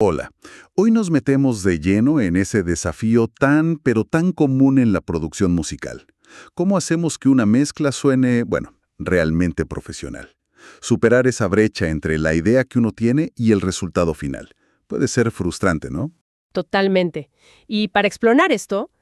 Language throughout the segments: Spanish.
Hola, hoy nos metemos de lleno en ese desafío pero tan común en la producción musical. ¿Cómo hacemos que una mezcla suene, bueno, realmente profesional? Superar esa brecha entre la idea que uno tiene y el resultado final. Puede ser frustrante, ¿no? Totalmente. Y para explorar esto,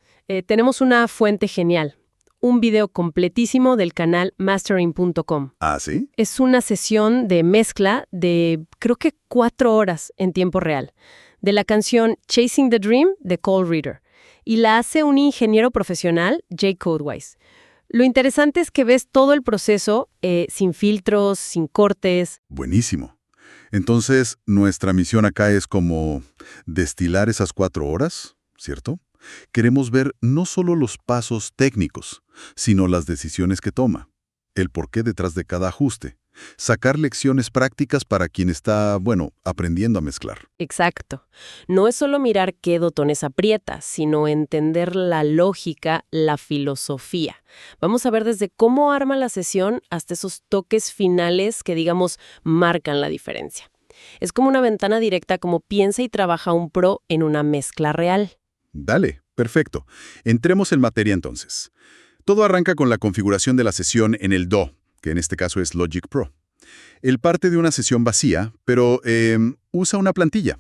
tenemos una fuente genial, un video completísimo del canal mastering.com. ¿Ah, sí? Es una sesión de mezcla de, creo que 4 horas en tiempo real, de la canción Chasing the Dream de Cole Reader. Y la hace un ingeniero profesional, Jay Codewise. Lo interesante es que ves todo el proceso sin filtros, sin cortes. Buenísimo. Entonces, nuestra misión acá es como destilar esas 4 horas, ¿cierto? Queremos ver no solo los pasos técnicos, sino las decisiones que toma, el porqué detrás de cada ajuste, sacar lecciones prácticas para quien está, bueno, aprendiendo a mezclar. Exacto. No es solo mirar qué botones aprieta, sino entender la lógica, la filosofía. Vamos a ver desde cómo arma la sesión hasta esos toques finales que, digamos, marcan la diferencia. Es como una ventana directa como piensa y trabaja un pro en una mezcla real. Dale, perfecto. Entremos en materia entonces. Todo arranca con la configuración de la sesión en el DAW, que en este caso es Logic Pro. Él parte de una sesión vacía, pero usa una plantilla.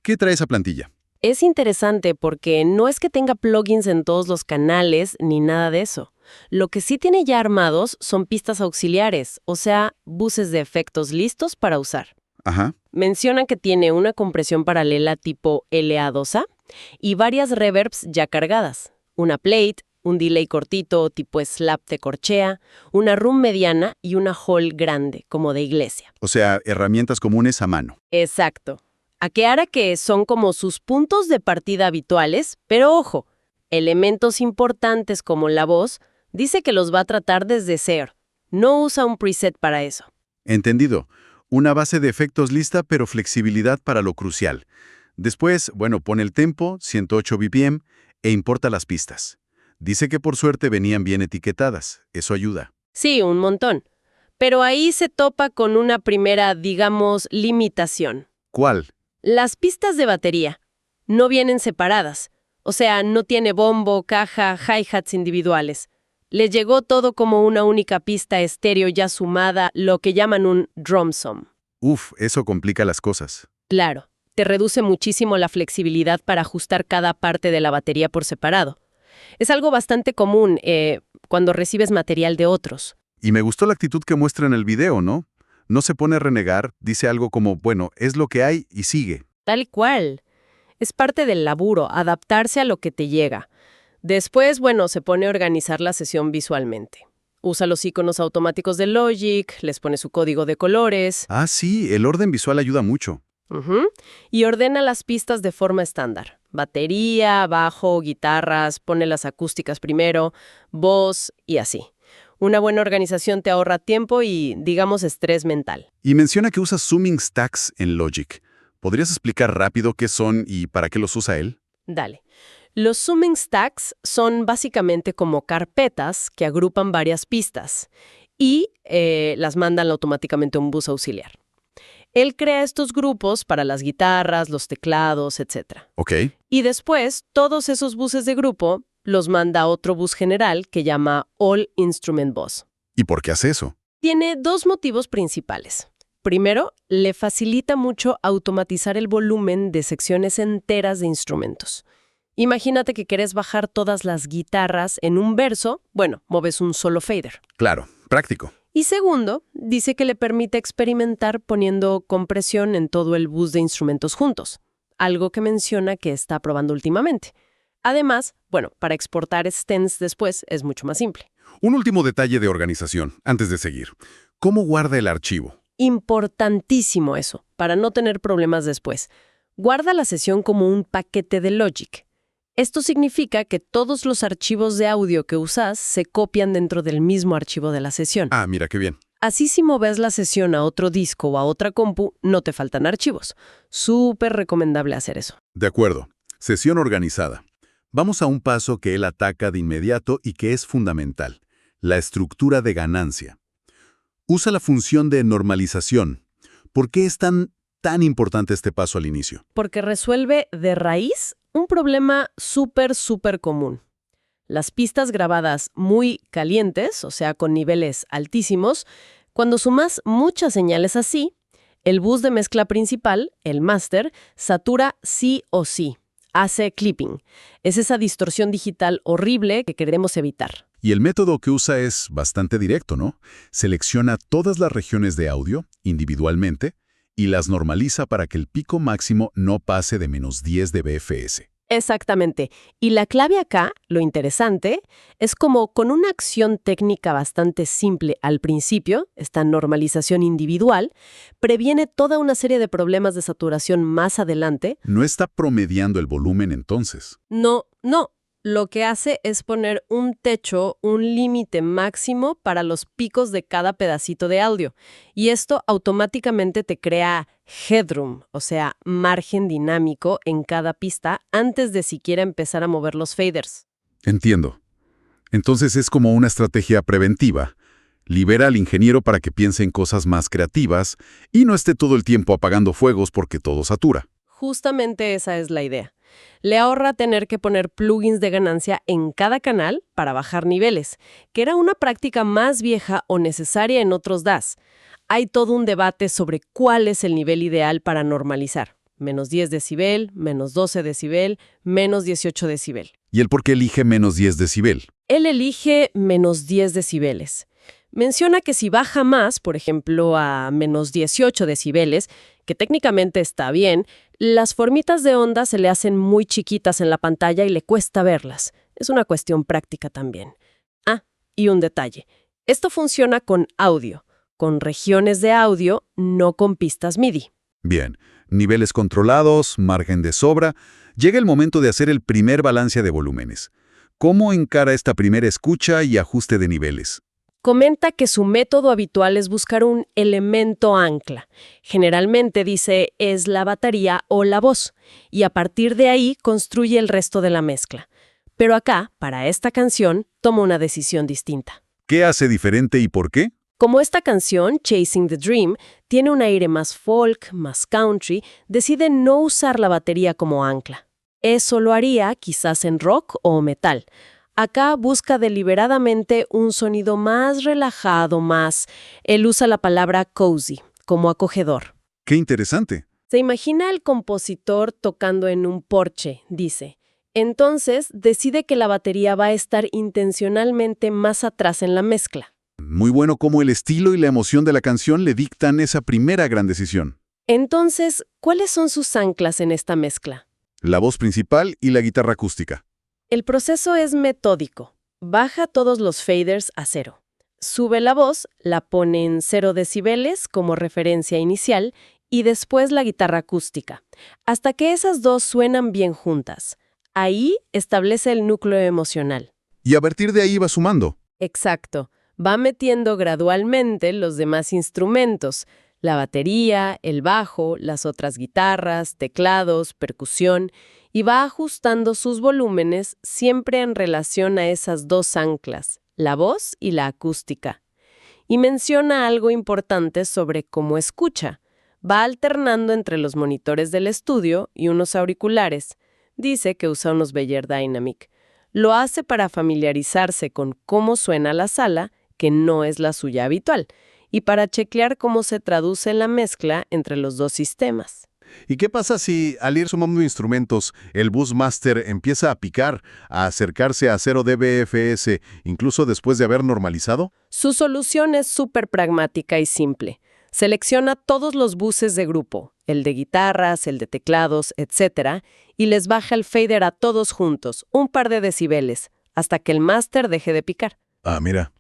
¿Qué trae esa plantilla? Es interesante porque no es que tenga plugins en todos los canales ni nada de eso. Lo que sí tiene ya armados son pistas auxiliares, o sea, buses de efectos listos para usar. Ajá. Menciona que tiene una compresión paralela tipo LA2A y varias reverbs ya cargadas. Una plate, un delay cortito tipo slap de corchea, una room mediana y una hall grande, como de iglesia. O sea, herramientas comunes a mano. Exacto. A que hará que son como sus puntos de partida habituales, pero ojo, elementos importantes como la voz, dice que los va a tratar desde cero. No usa un preset para eso. Entendido. Una base de efectos lista, pero flexibilidad para lo crucial. Después, bueno, pone el tempo, 108 BPM, e importa las pistas. Dice que por suerte venían bien etiquetadas. Eso ayuda. Sí, un montón. Pero ahí se topa con una primera, digamos, limitación. ¿Cuál? Las pistas de batería no vienen separadas. O sea, no tiene bombo, caja, hi-hats individuales. Le llegó todo como una única pista estéreo ya sumada, lo que llaman un drum sum. Uf, eso complica las cosas. Claro, te reduce muchísimo la flexibilidad para ajustar cada parte de la batería por separado. Es algo bastante común cuando recibes material de otros. Y me gustó la actitud que muestra en el video, ¿no? No se pone a renegar, dice algo como, bueno, es lo que hay y sigue. Tal cual. Es parte del laburo, adaptarse a lo que te llega. Después, bueno, se pone a organizar la sesión visualmente. Usa los iconos automáticos de Logic, les pone su código de colores. Ah, sí, el orden visual ayuda mucho. Y ordena las pistas de forma estándar. Batería, bajo, guitarras, pone las acústicas primero, voz y así. Una buena organización te ahorra tiempo y, digamos, estrés mental. Y menciona que usa Summing Stacks en Logic. ¿Podrías explicar rápido qué son y para qué los usa él? Dale. Los summing stacks son básicamente como carpetas que agrupan varias pistas y las mandan automáticamente a un bus auxiliar. Él crea estos grupos para las guitarras, los teclados, etc. Ok. Y después, todos esos buses de grupo los manda a otro bus general que llama All Instrument Bus. ¿Y por qué hace eso? Tiene 2 motivos principales. Primero, le facilita mucho automatizar el volumen de secciones enteras de instrumentos. Imagínate que quieres bajar todas las guitarras en un verso, bueno, mueves un solo fader. Claro, práctico. Y segundo, dice que le permite experimentar poniendo compresión en todo el bus de instrumentos juntos, algo que menciona que está probando últimamente. Además, bueno, para exportar stems después es mucho más simple. Un último detalle de organización, antes de seguir. ¿Cómo guarda el archivo? Importantísimo eso, para no tener problemas después. Guarda la sesión como un paquete de Logic. Esto significa que todos los archivos de audio que usas se copian dentro del mismo archivo de la sesión. Ah, mira qué bien. Así si moves la sesión a otro disco o a otra compu, no te faltan archivos. Súper recomendable hacer eso. De acuerdo. Sesión organizada. Vamos a un paso que él ataca de inmediato y que es fundamental. La estructura de ganancia. Usa la función de normalización. ¿Por qué es tan tan importante este paso al inicio? Porque resuelve de raíz un problema súper, súper común. Las pistas grabadas muy calientes, o sea, con niveles altísimos, cuando sumas muchas señales así, el bus de mezcla principal, el máster, satura sí o sí, hace clipping. Es esa distorsión digital horrible que queremos evitar. Y el método que usa es bastante directo, ¿no? Selecciona todas las regiones de audio individualmente y las normaliza para que el pico máximo no pase de menos 10 dBFS. Exactamente. Y la clave acá, lo interesante, es como con una acción técnica bastante simple al principio, esta normalización individual, previene toda una serie de problemas de saturación más adelante. No está promediando el volumen entonces. No. Lo que hace es poner un techo, un límite máximo para los picos de cada pedacito de audio. Y esto automáticamente te crea headroom, o sea, margen dinámico en cada pista antes de siquiera empezar a mover los faders. Entiendo. Entonces es como una estrategia preventiva. Libera al ingeniero para que piense en cosas más creativas y no esté todo el tiempo apagando fuegos porque todo satura. Justamente esa es la idea. Le ahorra tener que poner plugins de ganancia en cada canal para bajar niveles, que era una práctica más vieja o necesaria en otros DAS. Hay todo un debate sobre cuál es el nivel ideal para normalizar. Menos 10 decibel, menos 12 decibel, menos 18 decibel. ¿Y él por qué elige menos 10 decibel? Él elige menos 10 decibeles. Menciona que si baja más, por ejemplo, a menos 18 decibeles, que técnicamente está bien, las formitas de onda se le hacen muy chiquitas en la pantalla y le cuesta verlas. Es una cuestión práctica también. Ah, y un detalle. Esto funciona con audio, con regiones de audio, no con pistas MIDI. Bien, niveles controlados, margen de sobra. Llega el momento de hacer el primer balance de volúmenes. ¿Cómo encara esta primera escucha y ajuste de niveles? Comenta que su método habitual es buscar un elemento ancla. Generalmente dice es la batería o la voz, y a partir de ahí construye el resto de la mezcla. Pero acá, para esta canción, toma una decisión distinta. ¿Qué hace diferente y por qué? Como esta canción, Chasing the Dream, tiene un aire más folk, más country, decide no usar la batería como ancla. Eso lo haría quizás en rock o metal. Acá busca deliberadamente un sonido más relajado, Él usa la palabra cozy, como acogedor. ¡Qué interesante! Se imagina al compositor tocando en un porche, dice. Entonces, decide que la batería va a estar intencionalmente más atrás en la mezcla. Muy bueno cómo el estilo y la emoción de la canción le dictan esa primera gran decisión. Entonces, ¿cuáles son sus anclas en esta mezcla? La voz principal y la guitarra acústica. El proceso es metódico. Baja todos los faders a 0. Sube la voz, la pone en 0 decibeles como referencia inicial y después la guitarra acústica, hasta que esas dos suenan bien juntas. Ahí establece el núcleo emocional. Y a partir de ahí va sumando. Exacto. Va metiendo gradualmente los demás instrumentos, la batería, el bajo, las otras guitarras, teclados, percusión, y va ajustando sus volúmenes siempre en relación a esas dos anclas, la voz y la acústica. Y menciona algo importante sobre cómo escucha. Va alternando entre los monitores del estudio y unos auriculares. Dice que usa unos Beyer Dynamic. Lo hace para familiarizarse con cómo suena la sala, que no es la suya habitual, y para chequear cómo se traduce la mezcla entre los dos sistemas. ¿Y qué pasa si, al ir sumando instrumentos, el bus master empieza a picar, a acercarse a 0 dBFS, incluso después de haber normalizado? Su solución es súper pragmática y simple. Selecciona todos los buses de grupo, el de guitarras, el de teclados, etc., y les baja el fader a todos juntos, un par de decibeles, hasta que el máster deje de picar. Ah, mira,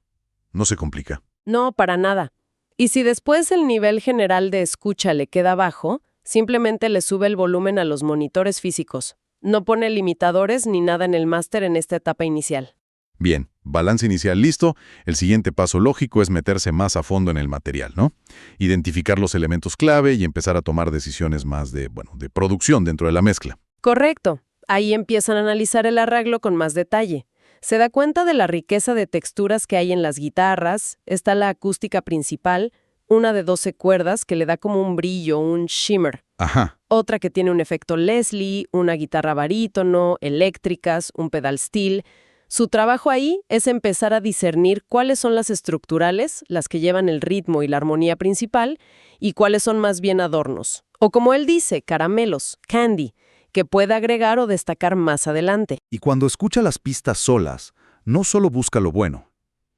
no se complica. No, para nada. Y si después el nivel general de escucha le queda bajo, simplemente le sube el volumen a los monitores físicos. No pone limitadores ni nada en el máster en esta etapa inicial. Bien, balance inicial listo. El siguiente paso lógico es meterse más a fondo en el material, ¿no? Identificar los elementos clave y empezar a tomar decisiones más de producción dentro de la mezcla. Correcto. Ahí empiezan a analizar el arreglo con más detalle. Se da cuenta de la riqueza de texturas que hay en las guitarras, está la acústica principal, una de 12 cuerdas que le da como un brillo, un shimmer. Ajá. Otra que tiene un efecto Leslie, una guitarra barítono, eléctricas, un pedal steel. Su trabajo ahí es empezar a discernir cuáles son las estructurales, las que llevan el ritmo y la armonía principal, y cuáles son más bien adornos. O como él dice, caramelos, candy, que puede agregar o destacar más adelante. Y cuando escucha las pistas solas, no solo busca lo bueno,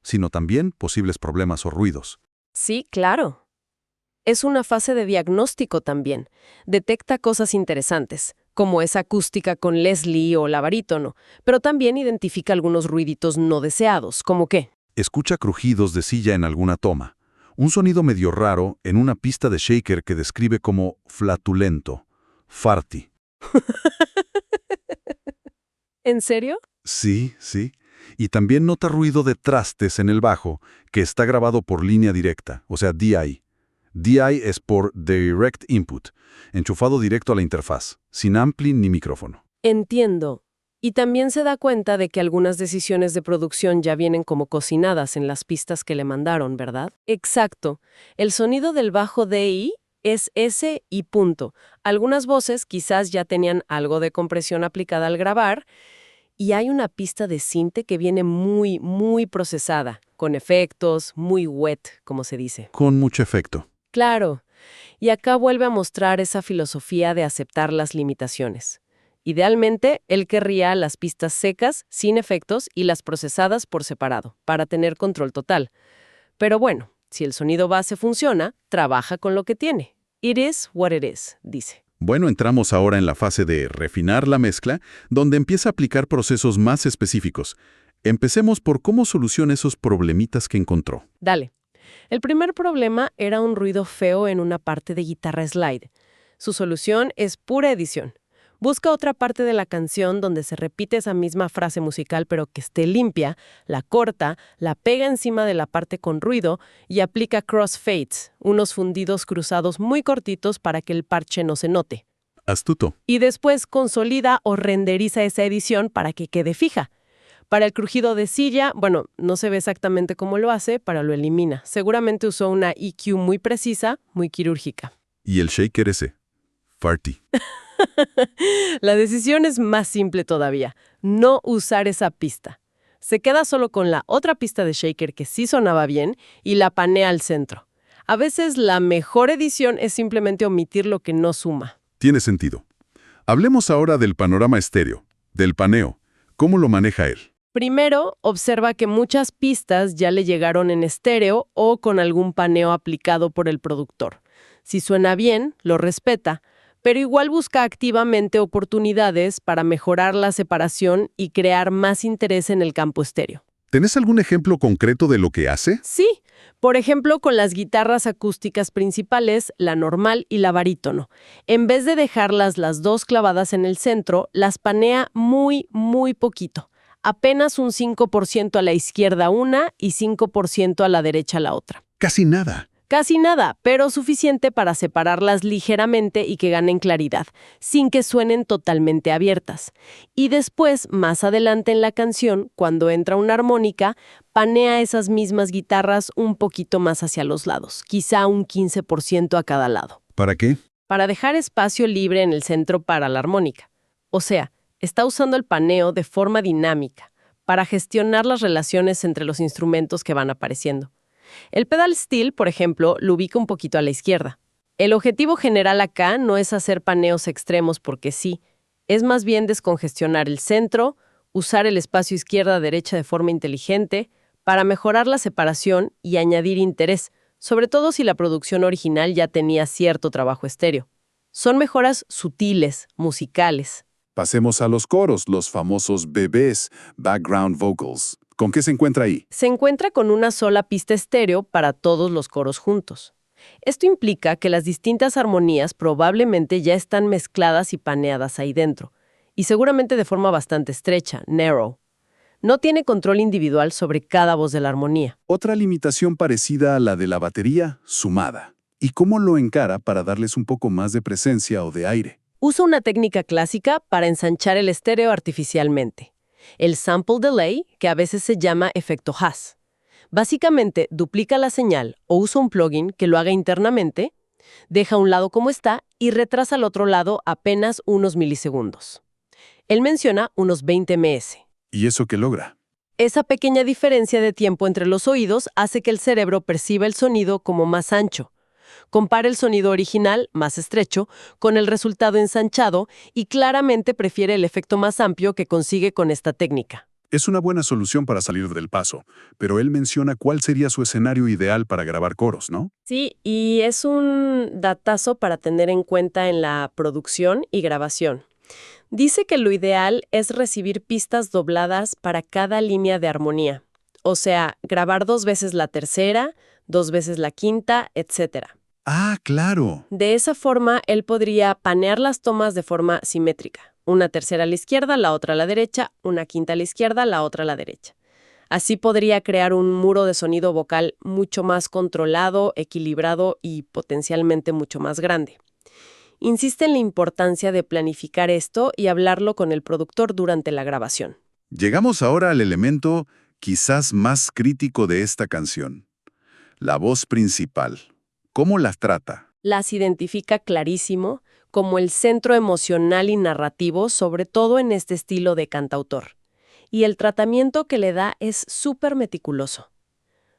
sino también posibles problemas o ruidos. Sí, claro. Es una fase de diagnóstico también. Detecta cosas interesantes, como esa acústica con Leslie o la barítono, pero también identifica algunos ruiditos no deseados, como qué. Escucha crujidos de silla en alguna toma, un sonido medio raro en una pista de shaker que describe como flatulento, farty. ¿En serio? Sí, sí. Y también nota ruido de trastes en el bajo, que está grabado por línea directa, o sea, DI. DI es por Direct Input, enchufado directo a la interfaz, sin ampli ni micrófono. Entiendo. Y también se da cuenta de que algunas decisiones de producción ya vienen como cocinadas en las pistas que le mandaron, ¿verdad? Exacto. El sonido del bajo DI es ese y punto. Algunas voces quizás ya tenían algo de compresión aplicada al grabar, y hay una pista de sinte que viene muy, muy procesada, con efectos, muy wet, como se dice. Con mucho efecto. Claro. Y acá vuelve a mostrar esa filosofía de aceptar las limitaciones. Idealmente, él querría las pistas secas, sin efectos, y las procesadas por separado, para tener control total. Pero bueno, si el sonido base funciona, trabaja con lo que tiene. It is what it is, dice. Bueno, entramos ahora en la fase de refinar la mezcla, donde empieza a aplicar procesos más específicos. Empecemos por cómo soluciona esos problemitas que encontró. Dale. El primer problema era un ruido feo en una parte de guitarra slide. Su solución es pura edición. Busca otra parte de la canción donde se repite esa misma frase musical pero que esté limpia, la corta, la pega encima de la parte con ruido y aplica crossfades, unos fundidos cruzados muy cortitos para que el parche no se note. Astuto. Y después consolida o renderiza esa edición para que quede fija. Para el crujido de silla, bueno, no se ve exactamente cómo lo hace, pero lo elimina. Seguramente usó una EQ muy precisa, muy quirúrgica. ¿Y el shaker ese? Farty. La decisión es más simple todavía, no usar esa pista. Se queda solo con la otra pista de shaker que sí sonaba bien y la panea al centro. A veces la mejor edición es simplemente omitir lo que no suma. Tiene sentido. Hablemos ahora del panorama estéreo, del paneo. ¿Cómo lo maneja él? Primero, observa que muchas pistas ya le llegaron en estéreo o con algún paneo aplicado por el productor. Si suena bien, lo respeta, pero igual busca activamente oportunidades para mejorar la separación y crear más interés en el campo estéreo. ¿Tenés algún ejemplo concreto de lo que hace? Sí, por ejemplo, con las guitarras acústicas principales, la normal y la barítono. En vez de dejarlas las dos clavadas en el centro, las panea muy, muy poquito. Apenas un 5% a la izquierda una y 5% a la derecha la otra. Casi nada. Casi nada, pero suficiente para separarlas ligeramente y que ganen claridad, sin que suenen totalmente abiertas. Y después, más adelante en la canción, cuando entra una armónica, panea esas mismas guitarras un poquito más hacia los lados, quizá un 15% a cada lado. ¿Para qué? Para dejar espacio libre en el centro para la armónica. O sea, está usando el paneo de forma dinámica, para gestionar las relaciones entre los instrumentos que van apareciendo. El pedal steel, por ejemplo, lo ubica un poquito a la izquierda. El objetivo general acá no es hacer paneos extremos porque sí, es más bien descongestionar el centro, usar el espacio izquierda-derecha de forma inteligente, para mejorar la separación y añadir interés, sobre todo si la producción original ya tenía cierto trabajo estéreo. Son mejoras sutiles, musicales. Pasemos a los coros, los famosos BBs, Background Vocals. ¿Con qué se encuentra ahí? Se encuentra con una sola pista estéreo para todos los coros juntos. Esto implica que las distintas armonías probablemente ya están mezcladas y paneadas ahí dentro, y seguramente de forma bastante estrecha, narrow. No tiene control individual sobre cada voz de la armonía. Otra limitación parecida a la de la batería, sumada. ¿Y cómo lo encara para darles un poco más de presencia o de aire? Usa una técnica clásica para ensanchar el estéreo artificialmente. El sample delay, que a veces se llama efecto Haas. Básicamente, duplica la señal o usa un plugin que lo haga internamente, deja un lado como está y retrasa al otro lado apenas unos milisegundos. Él menciona unos 20 ms. ¿Y eso qué logra? Esa pequeña diferencia de tiempo entre los oídos hace que el cerebro perciba el sonido como más ancho. Compara el sonido original, más estrecho, con el resultado ensanchado y claramente prefiere el efecto más amplio que consigue con esta técnica. Es una buena solución para salir del paso, pero él menciona cuál sería su escenario ideal para grabar coros, ¿no? Sí, y es un datazo para tener en cuenta en la producción y grabación. Dice que lo ideal es recibir pistas dobladas para cada línea de armonía. O sea, grabar 2 veces la tercera, 2 veces la quinta, etc. Ah, claro. De esa forma, él podría panear las tomas de forma simétrica. Una tercera a la izquierda, la otra a la derecha, una quinta a la izquierda, la otra a la derecha. Así podría crear un muro de sonido vocal mucho más controlado, equilibrado y potencialmente mucho más grande. Insiste en la importancia de planificar esto y hablarlo con el productor durante la grabación. Llegamos ahora al elemento quizás más crítico de esta canción. La voz principal. ¿Cómo la trata? Las identifica clarísimo como el centro emocional y narrativo, sobre todo en este estilo de cantautor. Y el tratamiento que le da es súper meticuloso.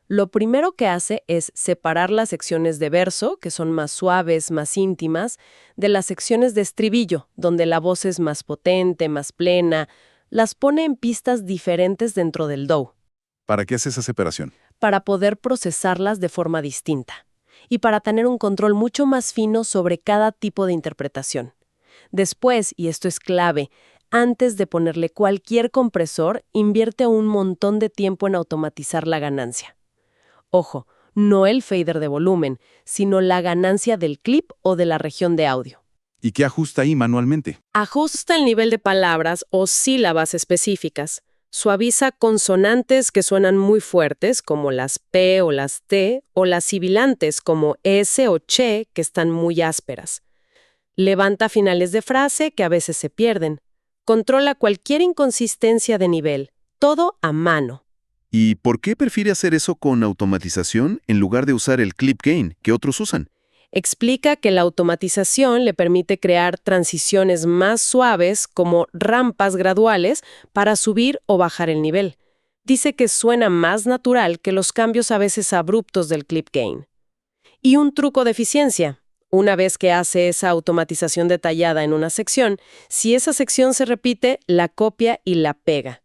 Lo primero que hace es separar las secciones de verso, que son más suaves, más íntimas, de las secciones de estribillo, donde la voz es más potente, más plena. Las pone en pistas diferentes dentro del DAW, ¿Para qué hace esa separación? para poder procesarlas de forma distinta y para tener un control mucho más fino sobre cada tipo de interpretación. Después, y esto es clave, antes de ponerle cualquier compresor, invierte un montón de tiempo en automatizar la ganancia. Ojo, no el fader de volumen, sino la ganancia del clip o de la región de audio. ¿Y qué ajusta ahí manualmente? Ajusta el nivel de palabras o sílabas específicas. Suaviza consonantes que suenan muy fuertes, como las P o las T, o las sibilantes, como S o CH, que están muy ásperas. Levanta finales de frase que a veces se pierden. Controla cualquier inconsistencia de nivel. Todo a mano. ¿Y por qué prefiere hacer eso con automatización en lugar de usar el clip gain que otros usan? Explica que la automatización le permite crear transiciones más suaves, como rampas graduales, para subir o bajar el nivel. Dice que suena más natural que los cambios a veces abruptos del clip gain. Y un truco de eficiencia. Una vez que hace esa automatización detallada en una sección, si esa sección se repite, la copia y la pega.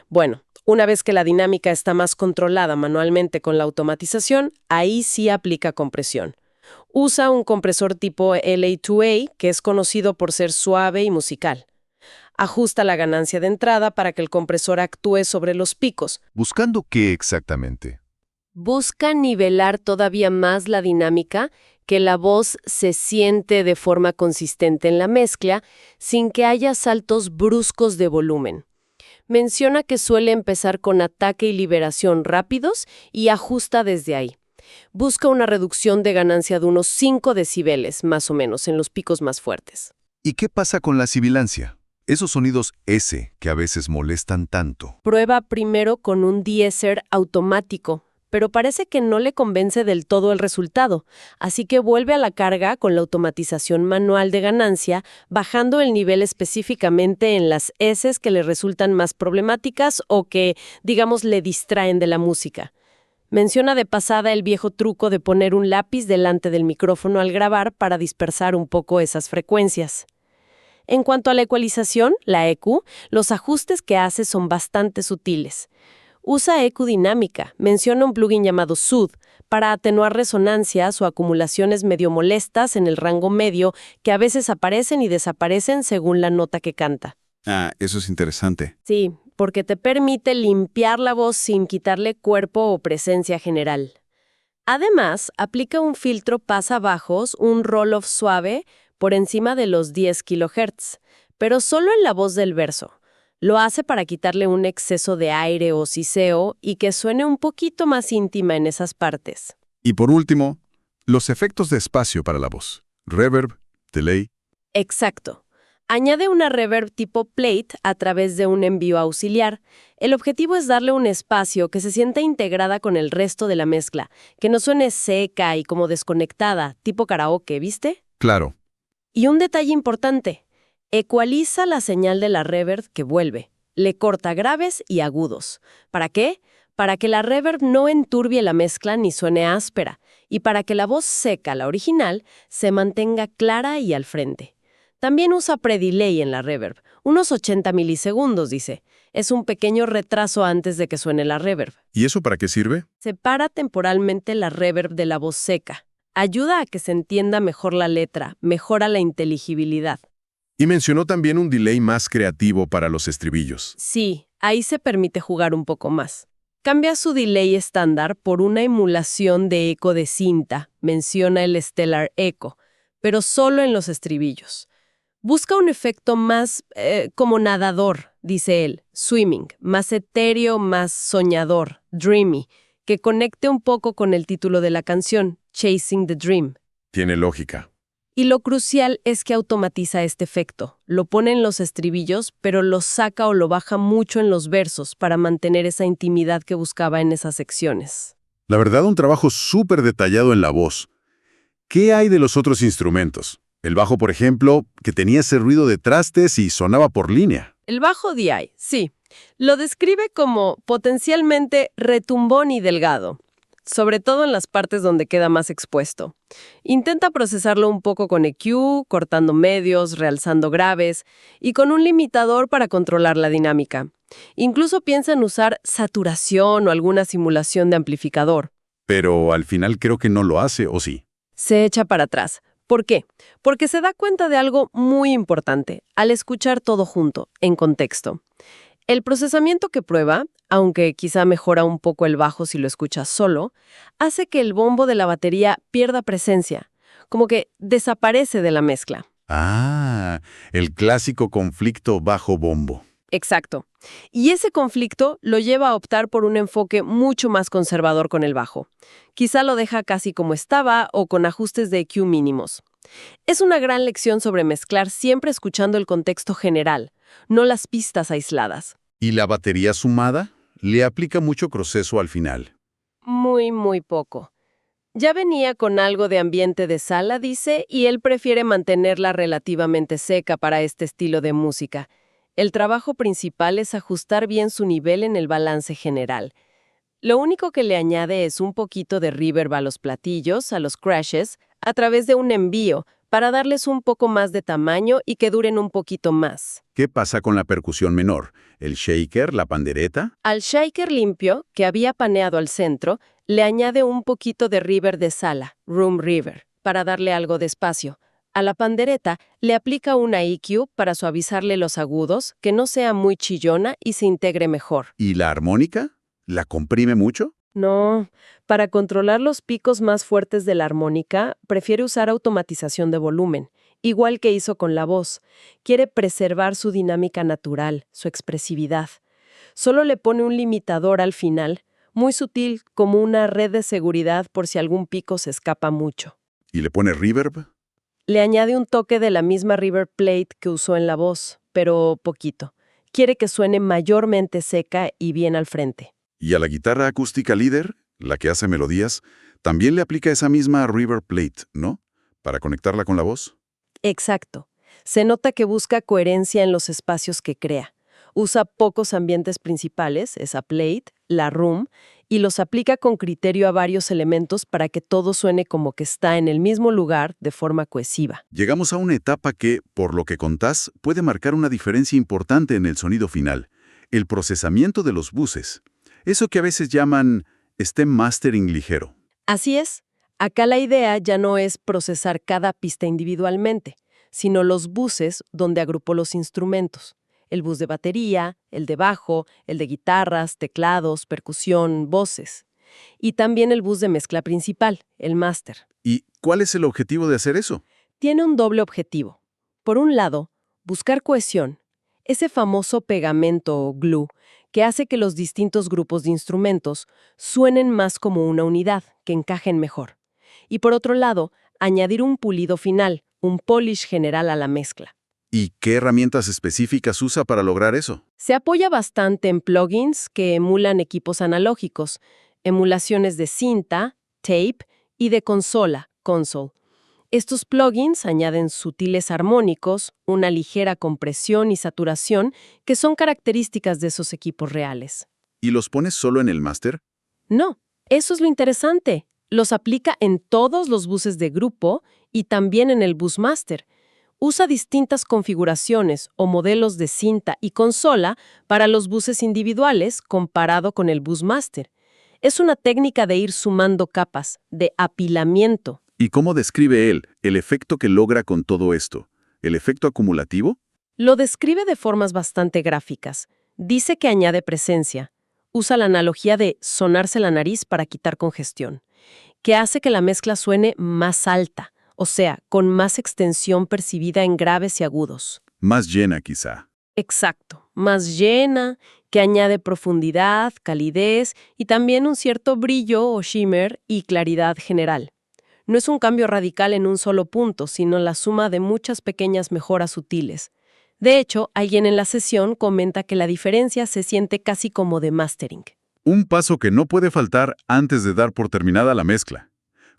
Bueno, una vez que la dinámica está más controlada manualmente con la automatización, ahí sí aplica compresión. Usa un compresor tipo LA2A, que es conocido por ser suave y musical. Ajusta la ganancia de entrada para que el compresor actúe sobre los picos. ¿Buscando qué exactamente? Busca nivelar todavía más la dinámica, que la voz se siente de forma consistente en la mezcla, sin que haya saltos bruscos de volumen. Menciona que suele empezar con ataque y liberación rápidos y ajusta desde ahí. Busca una reducción de ganancia de unos 5 decibeles, más o menos, en los picos más fuertes. ¿Y qué pasa con la sibilancia? Esos sonidos S que a veces molestan tanto. Prueba primero con un de-esser automático, pero parece que no le convence del todo el resultado, así que vuelve a la carga con la automatización manual de ganancia, bajando el nivel específicamente en las S's que le resultan más problemáticas o que, digamos, le distraen de la música. Menciona de pasada el viejo truco de poner un lápiz delante del micrófono al grabar para dispersar un poco esas frecuencias. En cuanto a la ecualización, la EQ, los ajustes que hace son bastante sutiles. Usa EQ dinámica, menciona un plugin llamado Soothe, para atenuar resonancias o acumulaciones medio molestas en el rango medio que a veces aparecen y desaparecen según la nota que canta. Ah, eso es interesante. Sí, porque te permite limpiar la voz sin quitarle cuerpo o presencia general. Además, aplica un filtro pasabajos, un roll-off suave, por encima de los 10 kHz, pero solo en la voz del verso. Lo hace para quitarle un exceso de aire o siseo y que suene un poquito más íntima en esas partes. Y por último, los efectos de espacio para la voz. Reverb, delay. Exacto. Añade una reverb tipo plate a través de un envío auxiliar. El objetivo es darle un espacio que se sienta integrada con el resto de la mezcla, que no suene seca y como desconectada, tipo karaoke, ¿viste? Claro. Y un detalle importante, ecualiza la señal de la reverb que vuelve. Le corta graves y agudos. ¿Para qué? Para que la reverb no enturbie la mezcla ni suene áspera, y para que la voz seca, la original, se mantenga clara y al frente. También usa predelay en la reverb, unos 80 milisegundos, dice. Es un pequeño retraso antes de que suene la reverb. ¿Y eso para qué sirve? Separa temporalmente la reverb de la voz seca. Ayuda a que se entienda mejor la letra, mejora la inteligibilidad. Y mencionó también un delay más creativo para los estribillos. Sí, ahí se permite jugar un poco más. Cambia su delay estándar por una emulación de eco de cinta, menciona el Stellar Echo, pero solo en los estribillos. Busca un efecto más como nadador, dice él, swimming, más etéreo, más soñador, dreamy, que conecte un poco con el título de la canción, Chasing the Dream. Tiene lógica. Y lo crucial es que automatiza este efecto. Lo pone en los estribillos, pero lo saca o lo baja mucho en los versos para mantener esa intimidad que buscaba en esas secciones. La verdad, un trabajo súper detallado en la voz. ¿Qué hay de los otros instrumentos? El bajo, por ejemplo, que tenía ese ruido de trastes y sonaba por línea. El bajo DI, sí. Lo describe como potencialmente retumbón y delgado, sobre todo en las partes donde queda más expuesto. Intenta procesarlo un poco con EQ, cortando medios, realzando graves, y con un limitador para controlar la dinámica. Incluso piensa en usar saturación o alguna simulación de amplificador. Pero al final creo que no lo hace, ¿o sí? Se echa para atrás. ¿Por qué? Porque se da cuenta de algo muy importante al escuchar todo junto, en contexto. El procesamiento que prueba, aunque quizá mejora un poco el bajo si lo escuchas solo, hace que el bombo de la batería pierda presencia, como que desaparece de la mezcla. Ah, el clásico conflicto bajo-bombo. Exacto. Y ese conflicto lo lleva a optar por un enfoque mucho más conservador con el bajo. Quizá lo deja casi como estaba o con ajustes de EQ mínimos. Es una gran lección sobre mezclar siempre escuchando el contexto general, no las pistas aisladas. ¿Y la batería sumada? Le aplica mucho proceso al final. Muy poco. Ya venía con algo de ambiente de sala, dice, y él prefiere mantenerla relativamente seca para este estilo de música. El trabajo principal es ajustar bien su nivel en el balance general. Lo único que le añade es un poquito de reverb a los platillos, a los crashes, a través de un envío, para darles un poco más de tamaño y que duren un poquito más. ¿Qué pasa con la percusión menor? ¿El shaker, la pandereta? Al shaker limpio, que había paneado al centro, le añade un poquito de reverb de sala, room reverb, para darle algo de espacio. A la pandereta le aplica una EQ para suavizarle los agudos, que no sea muy chillona y se integre mejor. ¿Y la armónica? ¿La comprime mucho? No, para controlar los picos más fuertes de la armónica, prefiere usar automatización de volumen, igual que hizo con la voz. Quiere preservar su dinámica natural, su expresividad. Solo le pone un limitador al final, muy sutil, como una red de seguridad por si algún pico se escapa mucho. ¿Y le pone reverb? Le añade un toque de la misma reverb plate que usó en la voz, pero poquito. Quiere que suene mayormente seca y bien al frente. ¿Y a la guitarra acústica líder, la que hace melodías, también le aplica esa misma reverb plate, ¿no? Para conectarla con la voz. Exacto. Se nota que busca coherencia en los espacios que crea. Usa pocos ambientes principales, esa plate, la room, y los aplica con criterio a varios elementos para que todo suene como que está en el mismo lugar de forma cohesiva. Llegamos a una etapa que, por lo que contás, puede marcar una diferencia importante en el sonido final. El procesamiento de los buses. Eso que a veces llaman stem mastering ligero. Así es. Acá la idea ya no es procesar cada pista individualmente, sino los buses donde agrupó los instrumentos. El bus de batería, el de bajo, el de guitarras, teclados, percusión, voces. Y también el bus de mezcla principal, el máster. ¿Y cuál es el objetivo de hacer eso? Tiene un doble objetivo. Por un lado, buscar cohesión, ese famoso pegamento o glue que hace que los distintos grupos de instrumentos suenen más como una unidad, que encajen mejor. Y por otro lado, añadir un pulido final, un polish general a la mezcla. ¿Y qué herramientas específicas usa para lograr eso? Se apoya bastante en plugins que emulan equipos analógicos, emulaciones de cinta, tape, y de consola, console. Estos plugins añaden sutiles armónicos, una ligera compresión y saturación que son características de esos equipos reales. ¿Y los pones solo en el máster? No, eso es lo interesante. Los aplica en todos los buses de grupo y también en el bus master. Usa distintas configuraciones o modelos de cinta y consola para los buses individuales comparado con el bus master. Es una técnica de ir sumando capas, de apilamiento. ¿Y cómo describe él el efecto que logra con todo esto? ¿El efecto acumulativo? Lo describe de formas bastante gráficas. Dice que añade presencia. Usa la analogía de sonarse la nariz para quitar congestión, que hace que la mezcla suene más alta, o sea, con más extensión percibida en graves y agudos. Más llena, quizá. Exacto, más llena, que añade profundidad, calidez y también un cierto brillo o shimmer y claridad general. No es un cambio radical en un solo punto, sino la suma de muchas pequeñas mejoras sutiles. De hecho, alguien en la sesión comenta que la diferencia se siente casi como de mastering. Un paso que no puede faltar antes de dar por terminada la mezcla.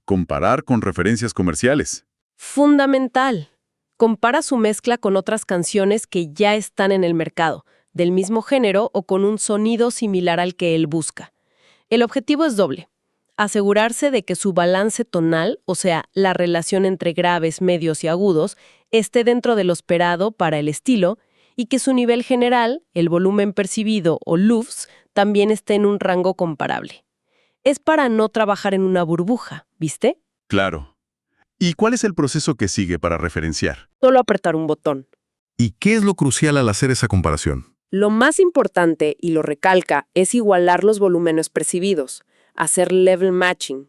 Comparar con referencias comerciales. Fundamental. Compara su mezcla con otras canciones que ya están en el mercado, del mismo género o con un sonido similar al que él busca. El objetivo es doble. Asegurarse de que su balance tonal, o sea, la relación entre graves, medios y agudos, esté dentro de lo esperado para el estilo y que su nivel general, el volumen percibido o lufs, también esté en un rango comparable. Es para no trabajar en una burbuja, ¿viste? Claro. ¿Y cuál es el proceso que sigue para referenciar? Solo apretar un botón. ¿Y qué es lo crucial al hacer esa comparación? Lo más importante, y lo recalca, es igualar los volúmenes percibidos, hacer level matching,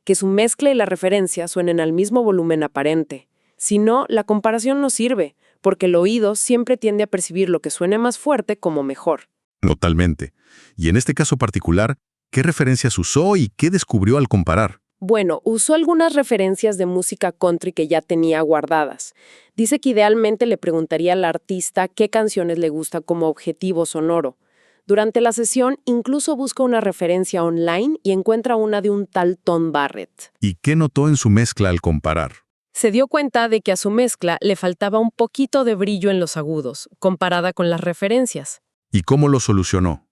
que su mezcla y la referencia suenen al mismo volumen aparente. Si no, la comparación no sirve, porque el oído siempre tiende a percibir lo que suene más fuerte como mejor. Totalmente. Y en este caso particular, ¿qué referencias usó y qué descubrió al comparar? Bueno, usó algunas referencias de música country que ya tenía guardadas. Dice que idealmente le preguntaría al artista qué canciones le gusta como objetivo sonoro. Durante la sesión, incluso busca una referencia online y encuentra una de un tal Tom Barrett. ¿Y qué notó en su mezcla al comparar? Se dio cuenta de que a su mezcla le faltaba un poquito de brillo en los agudos, comparada con las referencias. ¿Y cómo lo solucionó?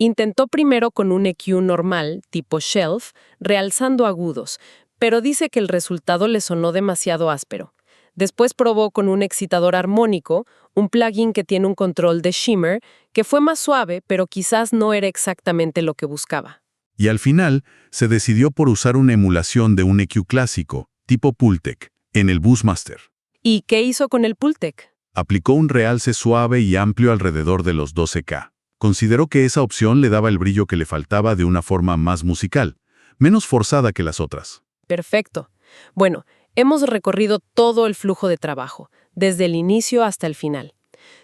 Intentó primero con un EQ normal, tipo shelf, realzando agudos, pero dice que el resultado le sonó demasiado áspero. Después probó con un excitador armónico, un plugin que tiene un control de shimmer, que fue más suave, pero quizás no era exactamente lo que buscaba. Y al final, se decidió por usar una emulación de un EQ clásico, tipo Pultec, en el Buzzmaster. ¿Y qué hizo con el Pultec? Aplicó un realce suave y amplio alrededor de los 12K. Consideró que esa opción le daba el brillo que le faltaba de una forma más musical, menos forzada que las otras. Perfecto. Bueno, hemos recorrido todo el flujo de trabajo, desde el inicio hasta el final.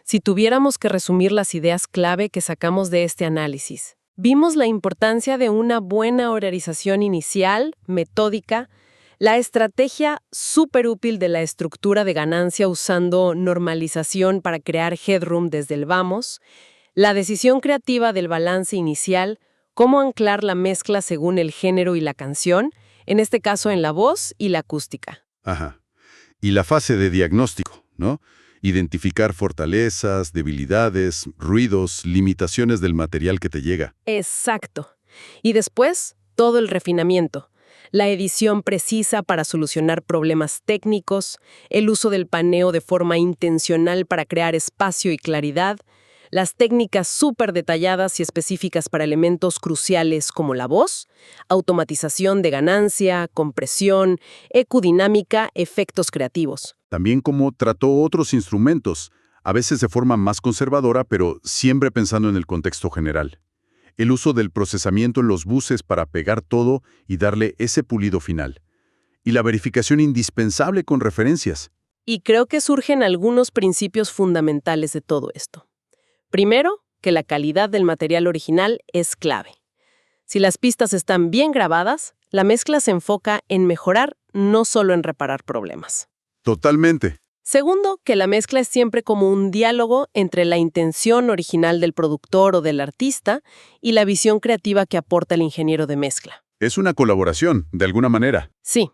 Si tuviéramos que resumir las ideas clave que sacamos de este análisis, vimos la importancia de una buena horarización inicial, metódica, la estrategia súper útil de la estructura de ganancia usando normalización para crear headroom desde el vamos, la decisión creativa del balance inicial, cómo anclar la mezcla según el género y la canción, en este caso en la voz y la acústica. Ajá. Y la fase de diagnóstico, ¿no? Identificar fortalezas, debilidades, ruidos, limitaciones del material que te llega. Exacto. Y después, todo el refinamiento. La edición precisa para solucionar problemas técnicos, el uso del paneo de forma intencional para crear espacio y claridad, las técnicas súper detalladas y específicas para elementos cruciales como la voz, automatización de ganancia, compresión, ecodinámica, efectos creativos. También cómo trató otros instrumentos, a veces de forma más conservadora, pero siempre pensando en el contexto general. El uso del procesamiento en los buses para pegar todo y darle ese pulido final. Y la verificación indispensable con referencias. Y creo que surgen algunos principios fundamentales de todo esto. Primero, que la calidad del material original es clave. Si las pistas están bien grabadas, la mezcla se enfoca en mejorar, no solo en reparar problemas. Totalmente. Segundo, que la mezcla es siempre como un diálogo entre la intención original del productor o del artista y la visión creativa que aporta el ingeniero de mezcla. Es una colaboración, de alguna manera. Sí,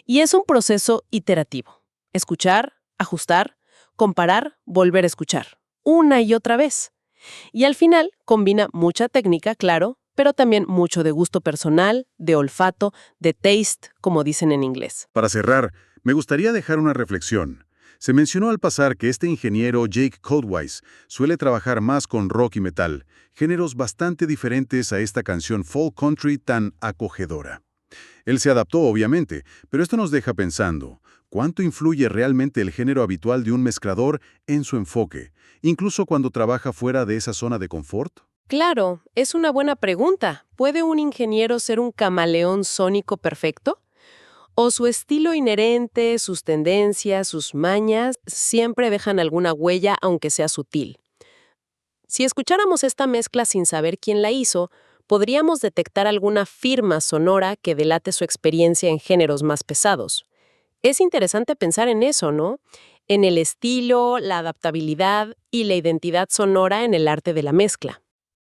y es un proceso iterativo. Escuchar, ajustar, comparar, volver a escuchar. Una y otra vez. Y al final combina mucha técnica, claro, pero también mucho de gusto personal, de olfato, de taste, como dicen en inglés. Para cerrar, me gustaría dejar una reflexión. Se mencionó al pasar que este ingeniero Jake Coldwise suele trabajar más con rock y metal, géneros bastante diferentes a esta canción folk country tan acogedora. Él se adaptó, obviamente, pero esto nos deja pensando, ¿cuánto influye realmente el género habitual de un mezclador en su enfoque, incluso cuando trabaja fuera de esa zona de confort? Claro, es una buena pregunta. ¿Puede un ingeniero ser un camaleón sónico perfecto? ¿O su estilo inherente, sus tendencias, sus mañas, siempre dejan alguna huella aunque sea sutil? Si escucháramos esta mezcla sin saber quién la hizo, podríamos detectar alguna firma sonora que delate su experiencia en géneros más pesados. Es interesante pensar en eso, ¿no? En el estilo, la adaptabilidad y la identidad sonora en el arte de la mezcla.